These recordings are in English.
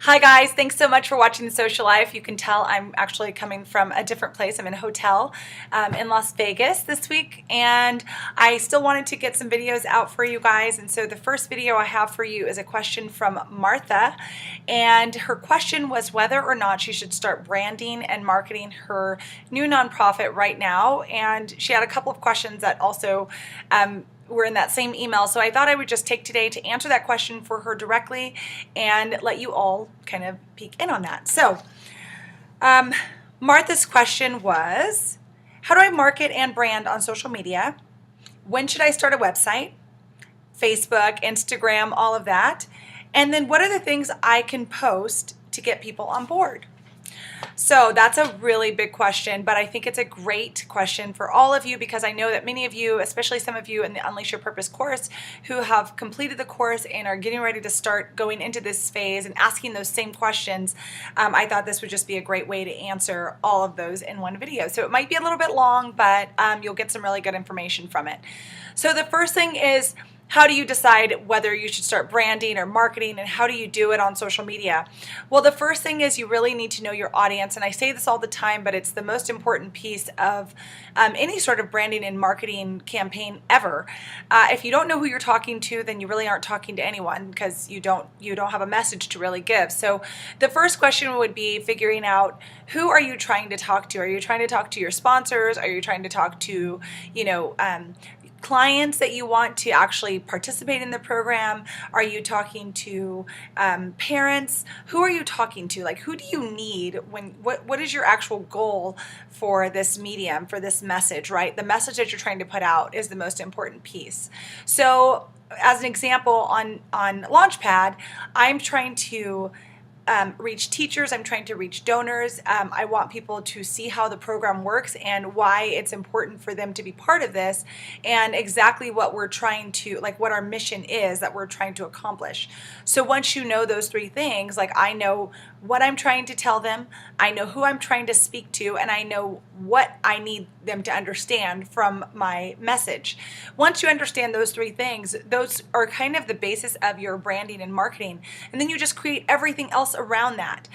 Hi guys, thanks so much for watching The Social Life. You can tell I'm actually coming from a different place. I'm in a hotel in Las Vegas this week, and I still wanted to get some videos out for you guys. And so the first video I have for you is a question from Martha, and her question was whether or not she should start branding and marketing her new nonprofit right now. And she had a couple of questions that also were in that same email. So I thought I would just take today to answer that question for her directly and let you all kind of peek in on that. So Martha's question was, how do I market and brand on social media? When should I start a website? Facebook, Instagram, all of that. And then what are the things I can post to get people on board? So that's a really big question, but I think it's a great question for all of you because I know that many of you, especially some of you in the Unleash Your Purpose course who have completed the course and are getting ready to start going into this phase and asking those same questions, I thought this would just be a great way to answer all of those in one video. So it might be a little bit long, but you'll get some really good information from it. So the first thing is, how do you decide whether you should start branding or marketing, and how do you do it on social media? Well, the first thing is you really need to know your audience, and I say this all the time, but it's the most important piece of any sort of branding and marketing campaign ever. If you don't know who you're talking to, then you really aren't talking to anyone because you don't have a message to really give. So the first question would be figuring out, who are you trying to talk to? Are you trying to talk to your sponsors? Are you trying to talk to, clients that you want to actually participate in the program? Are you talking to parents? Who are you talking to? Like, who do you need what is your actual goal for this medium, for this message, right? The message that you're trying to put out is the most important piece. So as an example, on Launchpad, I'm trying to reach teachers. I'm trying to reach donors. I want people to see how the program works and why it's important for them to be part of this, and exactly what we're trying to, like, what our mission is that we're trying to accomplish. So once you know those three things, like, I know what I'm trying to tell them, I know who I'm trying to speak to, and I know what I need them to understand from my message. Once you understand those three things, those are kind of the basis of your branding and marketing, and then you just create everything else around that.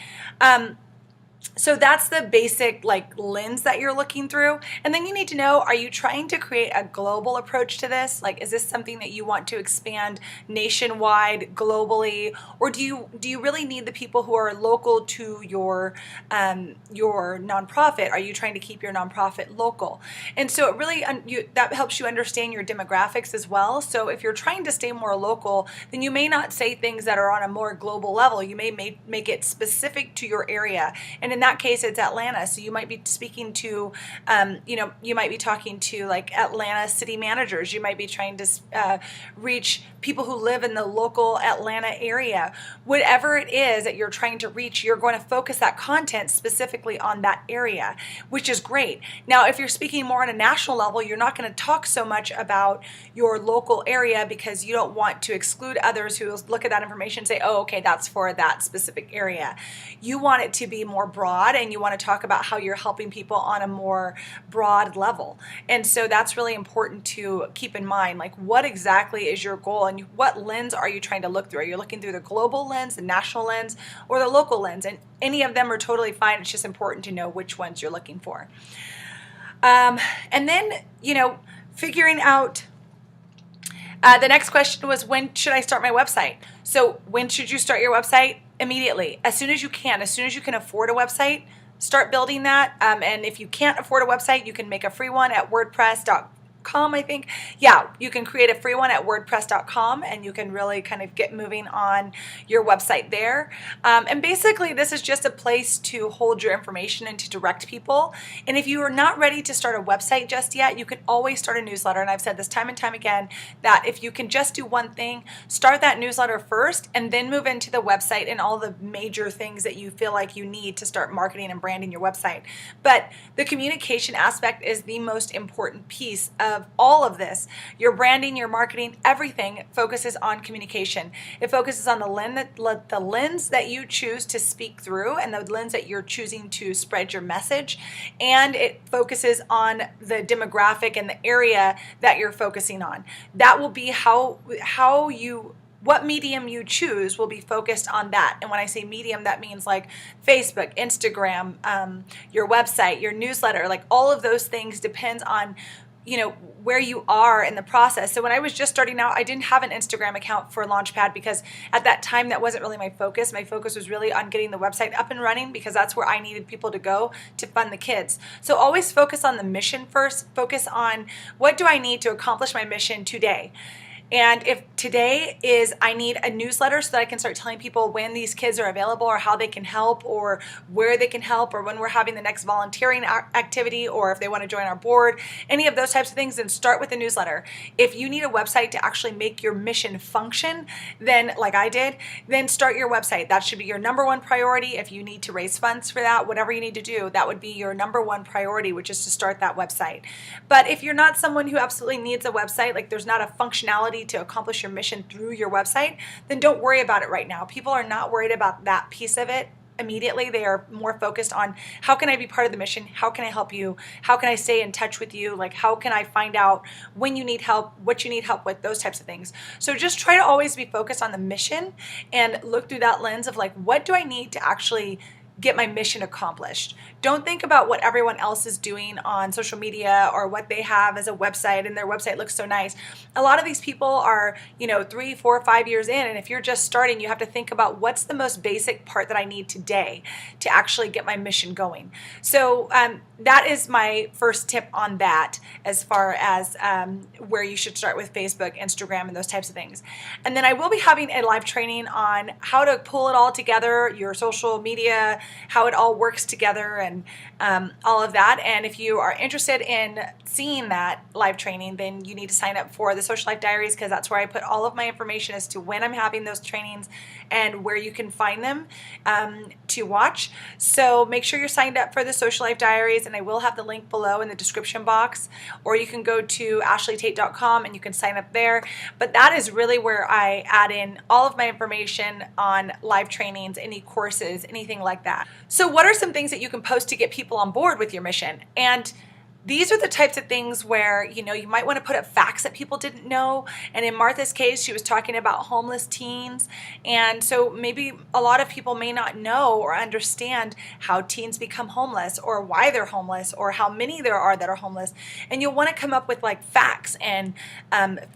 So that's the basic lens that you're looking through. And then you need to know, are you trying to create a global approach to this? Like, is this something that you want to expand nationwide, globally? Or do you really need the people who are local to your nonprofit? Are you trying to keep your nonprofit local? And so it really, that helps you understand your demographics as well. So if you're trying to stay more local, then you may not say things that are on a more global level. You may make it specific to your area. And in that case, it's Atlanta. So you might be speaking to, you might be talking to like Atlanta city managers. You might be trying to reach people who live in the local Atlanta area. Whatever it is that you're trying to reach, you're going to focus that content specifically on that area, which is great. Now, if you're speaking more on a national level, you're not going to talk so much about your local area because you don't want to exclude others who will look at that information and say, oh, okay, that's for that specific area. You want it to be more broad, and you want to talk about how you're helping people on a more broad level. And so that's really important to keep in mind, like, what exactly is your goal and what lens are you trying to look through? Are you looking through the global lens, the national lens, or the local lens? And any of them are totally fine. It's just important to know which ones you're looking for. And then, figuring out, the next question was, when should I start my website? So when should you start your website? Immediately, as soon as you can afford a website, start building that. And if you can't afford a website, you can make a free one at WordPress.com, I think. Yeah, you can create a free one at WordPress.com, and you can really kind of get moving on your website there. And basically, this is just a place to hold your information and to direct people. And if you are not ready to start a website just yet, you can always start a newsletter. And I've said this time and time again, that if you can just do one thing, start that newsletter first, and then move into the website and all the major things that you feel like you need to start marketing and branding your website. But the communication aspect is the most important piece of all of this. Your branding, your marketing, everything focuses on communication. It focuses on the lens that you choose to speak through, and the lens that you're choosing to spread your message. And it focuses on the demographic and the area that you're focusing on. That will be how you what medium you choose will be focused on that. And when I say medium, that means like Facebook, Instagram, your website, your newsletter, like all of those things depends on where you are in the process. So when I was just starting out, I didn't have an Instagram account for Launchpad because at that time that wasn't really my focus. My focus was really on getting the website up and running because that's where I needed people to go to fund the kids. So always focus on the mission first. Focus on what do I need to accomplish my mission today. And if today is I need a newsletter so that I can start telling people when these kids are available or how they can help or where they can help or when we're having the next volunteering activity or if they want to join our board, any of those types of things, then start with the newsletter. If you need a website to actually make your mission function, then like I did, then start your website. That should be your number one priority. If you need to raise funds for that, whatever you need to do, that would be your number one priority, which is to start that website. But if you're not someone who absolutely needs a website, like there's not a functionality to accomplish your mission through your website, then don't worry about it right now. People are not worried about that piece of it immediately. They are more focused on how can I be part of the mission? How can I help you? How can I stay in touch with you? Like how can I find out when you need help, what you need help with, those types of things. So just try to always be focused on the mission and look through that lens of like, what do I need to actually get my mission accomplished? Don't think about what everyone else is doing on social media or what they have as a website and their website looks so nice. A lot of these people are, 3, 4, 5 years in, and if you're just starting, you have to think about what's the most basic part that I need today to actually get my mission going. So that is my first tip on that as far as where you should start with Facebook, Instagram, and those types of things. And then I will be having a live training on how to pull it all together, your social media, how it all works together and all of that. And if you are interested in seeing that live training, then you need to sign up for the Social Life Diaries because that's where I put all of my information as to when I'm having those trainings and where you can find them to watch. So make sure you're signed up for the Social Life Diaries, and I will have the link below in the description box, or you can go to ashleetate.com and you can sign up there. But that is really where I add in all of my information on live trainings, any courses, anything like that. So what are some things that you can post to get people on board with your mission? And these are the types of things where, you might want to put up facts that people didn't know. And in Martha's case, she was talking about homeless teens. And so maybe a lot of people may not know or understand how teens become homeless or why they're homeless or how many there are that are homeless. And you'll want to come up with like facts and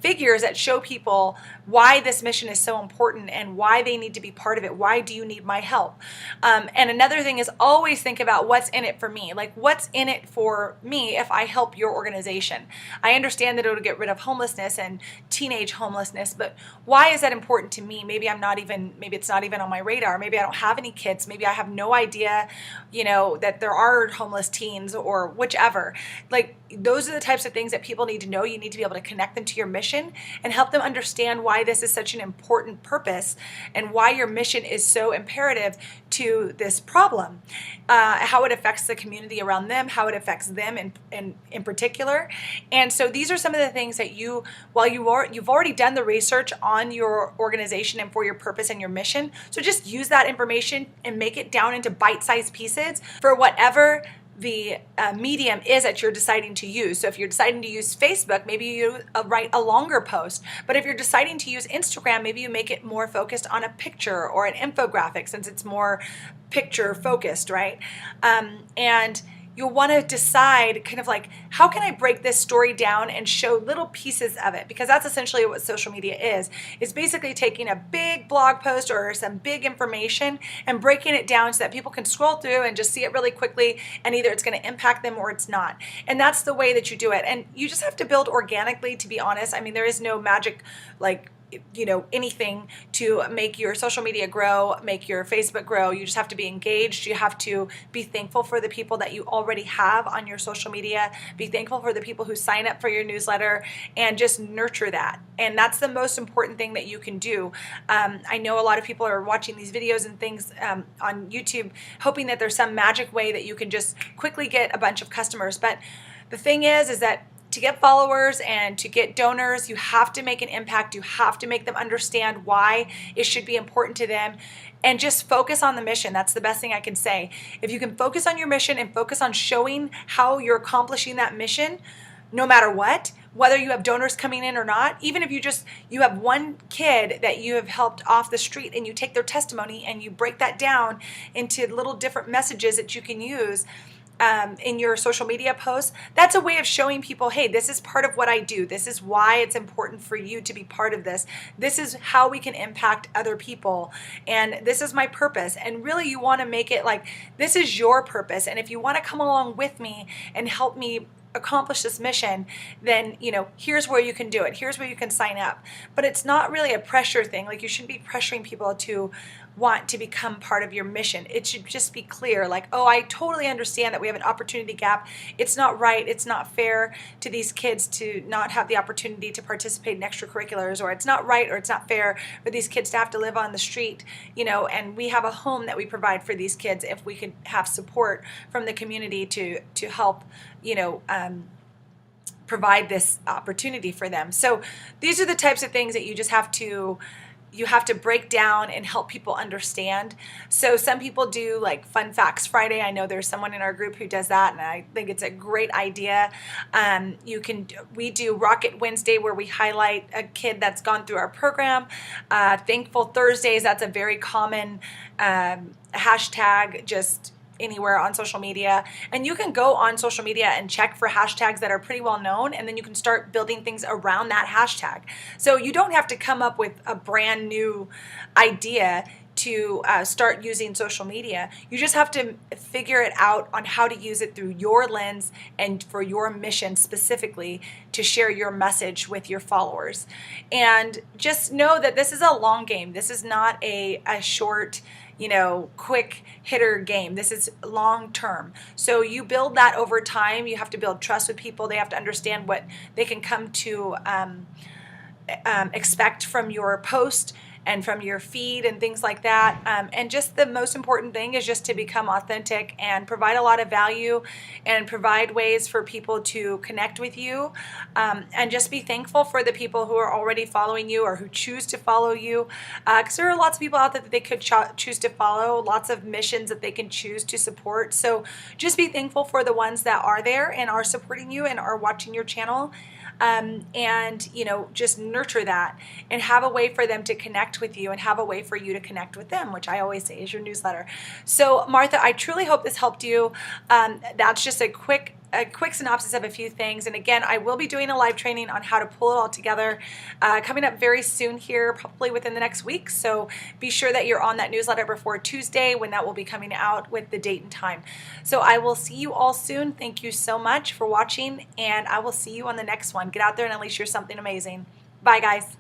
figures that show people why this mission is so important and why they need to be part of it. Why do you need my help? And another thing is always think about what's in it for me. Like what's in it for me if I help your organization. I understand that it'll get rid of homelessness and teenage homelessness, but why is that important to me? Maybe it's not even on my radar. Maybe I don't have any kids. Maybe I have no idea, that there are homeless teens or whichever. Like those are the types of things that people need to know. You need to be able to connect them to your mission and help them understand why this is such an important purpose and why your mission is so imperative to this problem, how it affects the community around them, how it affects them in particular. And so these are some of the things that you've already done the research on your organization and for your purpose and your mission. So just use that information and make it down into bite-sized pieces for whatever the medium is that you're deciding to use. So if you're deciding to use Facebook, maybe you write a longer post. But if you're deciding to use Instagram, maybe you make it more focused on a picture or an infographic since it's more picture focused, right? And you'll want to decide kind of like, how can I break this story down and show little pieces of it? Because that's essentially what social media is. It's basically taking a big blog post or some big information and breaking it down so that people can scroll through and just see it really quickly, and either it's going to impact them or it's not. And that's the way that you do it. And you just have to build organically, to be honest. I mean, there is no magic, anything to make your social media grow, make your Facebook grow. You just have to be engaged. You have to be thankful for the people that you already have on your social media. Be thankful for the people who sign up for your newsletter and just nurture that. And that's the most important thing that you can do. I know a lot of people are watching these videos and things on YouTube, hoping that there's some magic way that you can just quickly get a bunch of customers. But the thing is that to get followers and to get donors, you have to make an impact. You have to make them understand why it should be important to them, and just focus on the mission. That's the best thing I can say. If you can focus on your mission and focus on showing how you're accomplishing that mission, no matter what, whether you have donors coming in or not, even if you have one kid that you have helped off the street and you take their testimony and you break that down into little different messages that you can use in your social media posts, that's a way of showing people, hey, this is part of what I do. This is why it's important for you to be part of this. This is how we can impact other people. And this is my purpose. And really, you want to make it like, this is your purpose. And if you want to come along with me and help me accomplish this mission, then, here's where you can do it. Here's where you can sign up. But it's not really a pressure thing. Like, you shouldn't be pressuring people to want to become part of your mission. It should just be clear, like, oh, I totally understand that we have an opportunity gap. It's not right. It's not fair to these kids to not have the opportunity to participate in extracurriculars, or it's not right, or it's not fair for these kids to have to live on the street, and we have a home that we provide for these kids if we could have support from the community to help, provide this opportunity for them. So these are the types of things that you just have to break down and help people understand. So some people do like Fun Facts Friday. I know there's someone in our group who does that, and I think it's a great idea. We do Rocket Wednesday, where we highlight a kid that's gone through our program. Thankful Thursdays, that's a very common hashtag, just anywhere on social media. And you can go on social media and check for hashtags that are pretty well known, and then you can start building things around that hashtag. So you don't have to come up with a brand new idea to start using social media. You just have to figure it out on how to use it through your lens and for your mission specifically to share your message with your followers. And just know that this is a long game. This is not a short, quick hitter game. This is long term. So you build that over time. You have to build trust with people. They have to understand what they can come to expect from your post and from your feed and things like that. And just the most important thing is just to become authentic and provide a lot of value and provide ways for people to connect with you. And just be thankful for the people who are already following you or who choose to follow you. Because there are lots of people out there that they could choose to follow, lots of missions that they can choose to support. So just be thankful for the ones that are there and are supporting you and are watching your channel. And just nurture that and have a way for them to connect with you and have a way for you to connect with them, which I always say is your newsletter. So Martha, I truly hope this helped you. That's just a quick synopsis of a few things. And again, I will be doing a live training on how to pull it all together coming up very soon here, probably within the next week. So be sure that you're on that newsletter before Tuesday, when that will be coming out with the date and time. So I will see you all soon. Thank you so much for watching, and I will see you on the next one. Get out there and unleash your something amazing. Bye, guys.